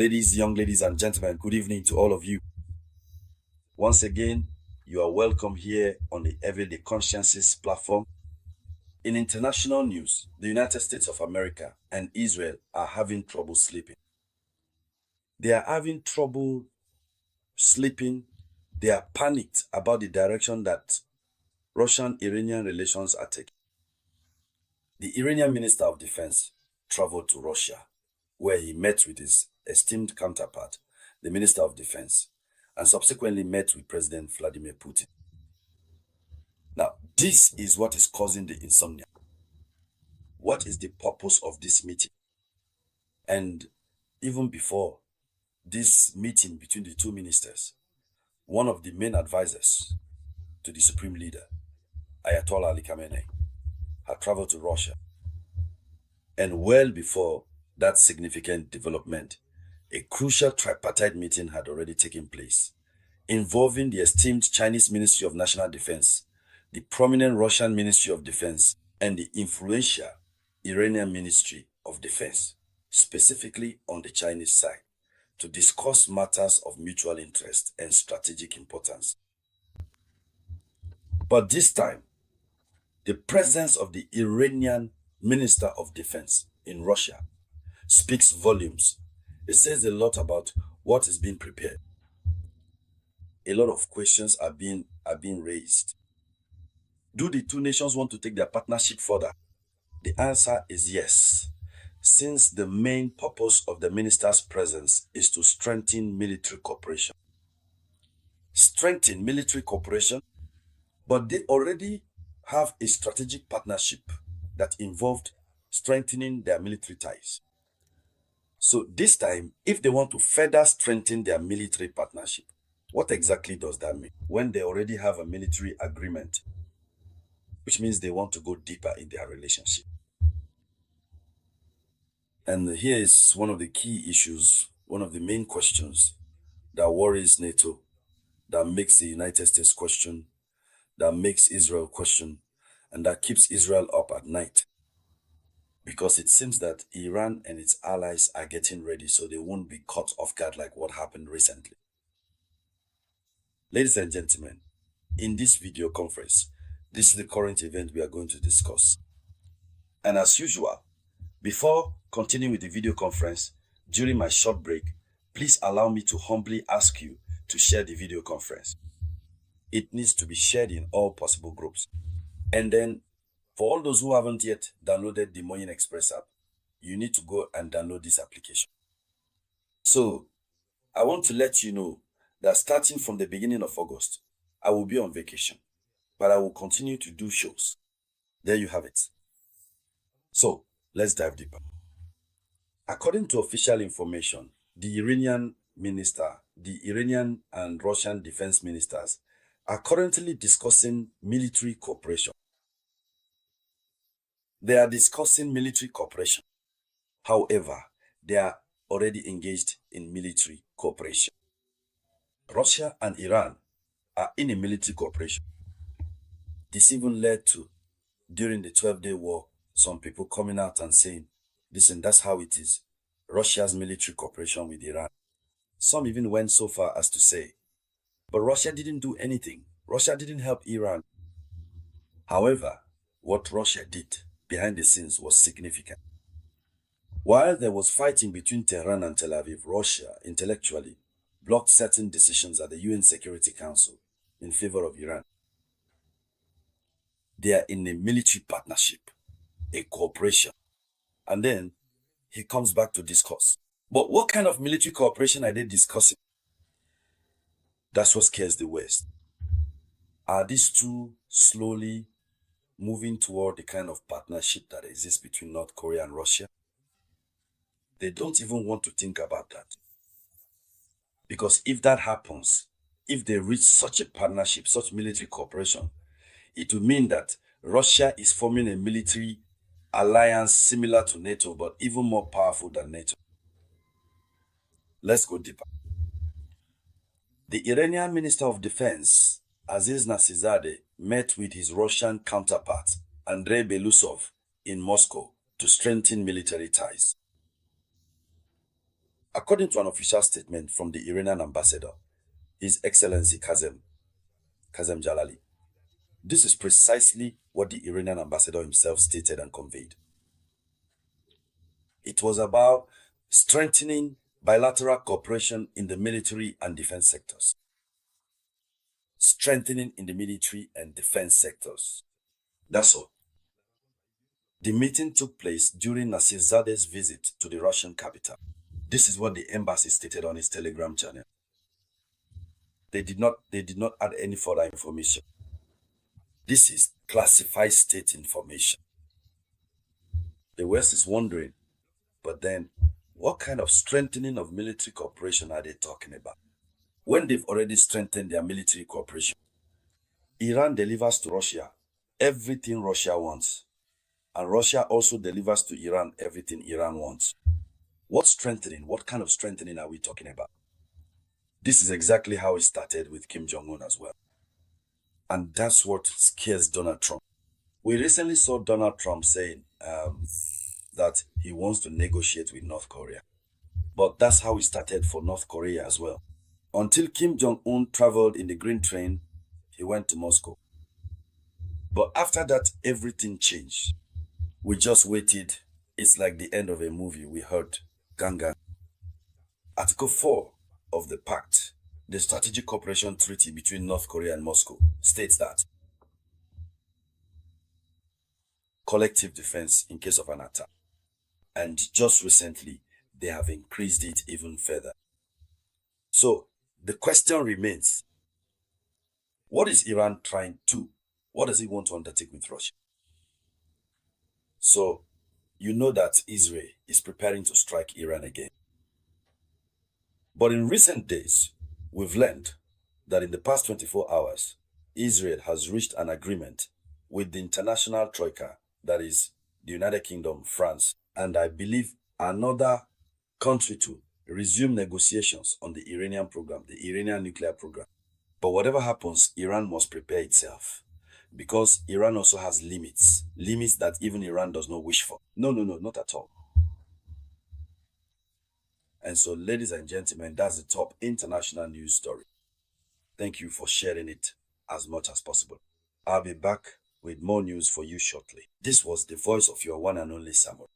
Young ladies and gentlemen, good evening to all of you. Once again, you are welcome here on the Everyday Consciences platform. In international news, the United States of America and Israel are having trouble sleeping. They are having trouble sleeping. They are panicked about the direction that Russian-Iranian relations are taking. The Iranian Minister of Defense traveled to Russia, where he met with his esteemed counterpart, the Minister of Defense, and subsequently met with President Vladimir Putin. Now, this is what is causing the insomnia. What is the purpose of this meeting? And even before this meeting between the two ministers, one of the main advisors to the Supreme Leader, Ayatollah Ali Khamenei, had traveled to Russia. And well before that significant development, a crucial tripartite meeting had already taken place, involving the esteemed Chinese Ministry of National Defense, the prominent Russian Ministry of Defense, and the influential Iranian Ministry of Defense, specifically on the Chinese side, to discuss matters of mutual interest and strategic importance. But this time, the presence of the Iranian Minister of Defense in Russia speaks volumes. It says a lot about what is being prepared. A lot of questions are being raised. Do the two nations want to take their partnership further? The answer is yes, since the main purpose of the minister's presence is to strengthen military cooperation. Strengthen military cooperation, but they already have a strategic partnership that involved strengthening their military ties. So this time, if they want to further strengthen their military partnership, what exactly does that mean? When they already have a military agreement, which means they want to go deeper in their relationship. And here is one of the key issues, one of the main questions that worries NATO, that makes the United States question, that makes Israel question, and that keeps Israel up at night. Because it seems that Iran and its allies are getting ready so they won't be caught off guard like what happened recently. Ladies and gentlemen, in this video conference, this is the current event we are going to discuss. And as usual, before continuing with the video conference, during my short break, please allow me to humbly ask you to share the video conference. It needs to be shared in all possible groups. And then, for all those who haven't yet downloaded the Moyin Express app, you need to go and download this application. So, I want to let you know that starting from the beginning of August, I will be on vacation, but I will continue to do shows. There you have it. So, let's dive deeper. According to official information, the Iranian and Russian defense ministers are currently discussing military cooperation. They are discussing military cooperation. However, they are already engaged in military cooperation. Russia and Iran are in a military cooperation. This even led to, during the 12-day war, some people coming out and saying, listen, that's how it is. Russia's military cooperation with Iran. Some even went so far as to say, but Russia didn't do anything. Russia didn't help Iran. However, what Russia did behind the scenes was significant. While there was fighting between Tehran and Tel Aviv, Russia intellectually blocked certain decisions at the UN Security Council in favor of Iran. They are in a military partnership, a cooperation. And then he comes back to discuss. But what kind of military cooperation are they discussing? That's what scares the West. Are these two slowly moving toward the kind of partnership that exists between North Korea and Russia? They don't even want to think about that. Because if that happens, if they reach such a partnership, such military cooperation, it will mean that Russia is forming a military alliance similar to NATO, but even more powerful than NATO. Let's go deeper. The Iranian Minister of Defense, Aziz Nasrizadeh, met with his Russian counterpart, Andrei Belousov, in Moscow to strengthen military ties. According to an official statement from the Iranian ambassador, His Excellency Kazem Jalali, this is precisely what the Iranian ambassador himself stated and conveyed. It was about strengthening bilateral cooperation in the military and defense sectors. Strengthening in the military and defense sectors. That's all. The meeting took place during Nasirzade's visit to the Russian capital. This is what the embassy stated on its Telegram channel. They did not add any further information. This is classified state information. The West is wondering, but then what kind of strengthening of military cooperation are they talking about? When they've already strengthened their military cooperation. Iran delivers to Russia everything Russia wants, and Russia also delivers to Iran everything Iran wants. What strengthening? What kind of strengthening are we talking about? This is exactly how it started with Kim Jong-un as well. And that's what scares Donald Trump. We recently saw Donald Trump saying that he wants to negotiate with North Korea. But that's how it started for North Korea as well. Until Kim Jong-un traveled in the green train, he went to Moscow. But after that, everything changed. We just waited. It's like the end of a movie. We heard Gangan. Article 4 of the pact, the Strategic Cooperation Treaty between North Korea and Moscow, states that collective defense in case of an attack. And just recently, they have increased it even further. So the question remains, what is Iran trying to? What does it want to undertake with Russia? So you know that Israel is preparing to strike Iran again. But in recent days, we've learned that in the past 24 hours, Israel has reached an agreement with the international troika, that is the United Kingdom, France, and I believe another country to resume negotiations on the Iranian program, the Iranian nuclear program. But whatever happens, Iran must prepare itself, because Iran also has limits that even Iran does not wish for. No, not at all. And so, ladies and gentlemen, that's the top international news story. Thank you for sharing it as much as possible. I'll be back with more news for you shortly. This was the voice of your one and only Samouraï.